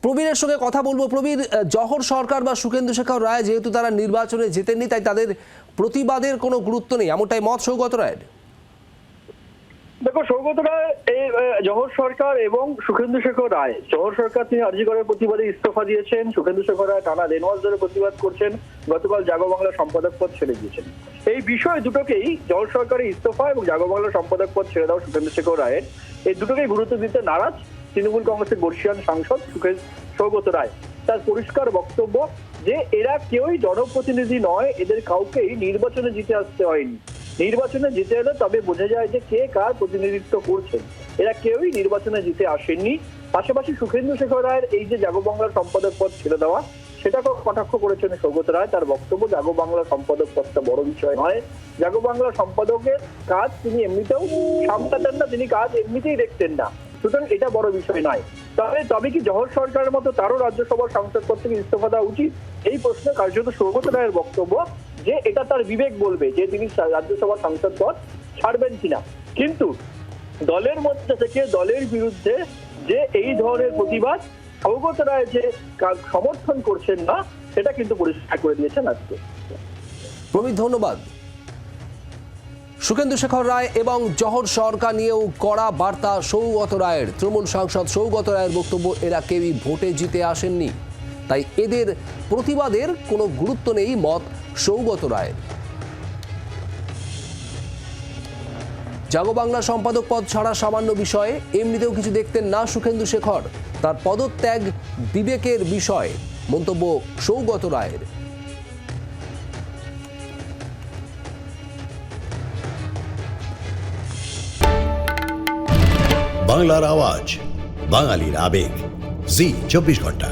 প্রবীরের সঙ্গে কথা বলবো। প্রবীর, জহর সরকার বা সুখেন্দু শেখর রায় যেহেতু তারা নির্বাচনে জেতেননি, তাই তাদের প্রতিবাদের কোনো গুরুত্ব নেই, এমনটাই মত সৌগত রায়ের। দেখো, সৌগত রায় এই জহর সরকার এবং সুখেন্দু শেখর রায়, জহর সরকার তিনি আরজিকরের প্রতিবাদে ইস্তফা দিয়েছেন, সুখেন্দু শেখর রায় টানা 1.5 মাস ধরে প্রতিবাদ করছেন, গতকাল জাগো বাংলা সম্পাদক পদ ছেড়ে দিয়েছেন। এই বিষয় দুটোকেই, জহর সরকারের ইস্তফা এবং জাগো বাংলা সম্পাদক পদ ছেড়ে দেওয়া সুখেন্দু শেখর রায়ের, এই দুটোকেই গুরুত্ব দিতে নারাজ তৃণমূল কংগ্রেসের বর্ষিয়ান সাংসদ সৌগত রায়। তার পরিষ্কার বক্তব্য যে এরা কেউই জনপ্রতিনিধি নয়, এদের কাউকেই নির্বাচনে জিতে আসতে হয়নি। নির্বাচনে জিতে এলে তবে বোঝা যায় যে কে কার প্রতিনিধিত্ব করছেন। এরা কেউই নির্বাচনে জিতে আসেননি। পাশাপাশি সুখেন্দু শেখর রায়ের এই যে জাগো বাংলার সম্পাদক পদ ছেড়ে দেওয়া, সেটাকেও কটাক্ষ করেছেন সৌগত রায়। তার বক্তব্য, জাগো বাংলার সম্পাদক পদটা বড় বিষয় নয়, জাগো বাংলার সম্পাদকের কাজ তিনি এমনিতেও সামলাতেন না, তিনি কাজ এমনিতেই দেখতেন না, সুতরাং এটা বড় বিষয় নয়। তবে কি জহর সরকারের মতো তারও রাজ্যসভার সাংসদ পদ থেকে ইস্তফা দেওয়া উচিত? এই প্রশ্নে কার্যত সৌগত রায়ের বক্তব্য যে এটা তার বিবেক বলবে যে তিনি রাজ্যসভার সাংসদ পদ ছাড়বেন কিনা। কিন্তু দলের মধ্যে থেকে দলের বিরুদ্ধে যে এই ধরনের প্রতিবাদ সৌগত রায় যে সমর্থন করছেন না, সেটা কিন্তু পরিষ্কার করে দিয়েছেন আজকে। প্রবীর, ধন্যবাদ। সুখেন্দু শেখর রায় এবং জহর সরকার নিয়েও কড়া বার্তা সৌগত রায়ের। তৃণমূল সাংসদ সৌগত রায়ের বক্তব্য, এরা কেউই ভোটে জিতে আসেননি, তাই এদের প্রতিবাদের কোনো গুরুত্ব নেই, মত সৌগত রায়ের। জাগো বাংলা সম্পাদক পদ ছাড়া সামান্য বিষয়ে, এমনিতেও কিছু দেখতেন না সুখেন্দু শেখর, তার পদত্যাগ বিবেকের বিষয়, মন্তব্য সৌগত রায়ের। বাংলার আওয়াজ, বাঙালির আবেগ, জি 24 ঘন্টা।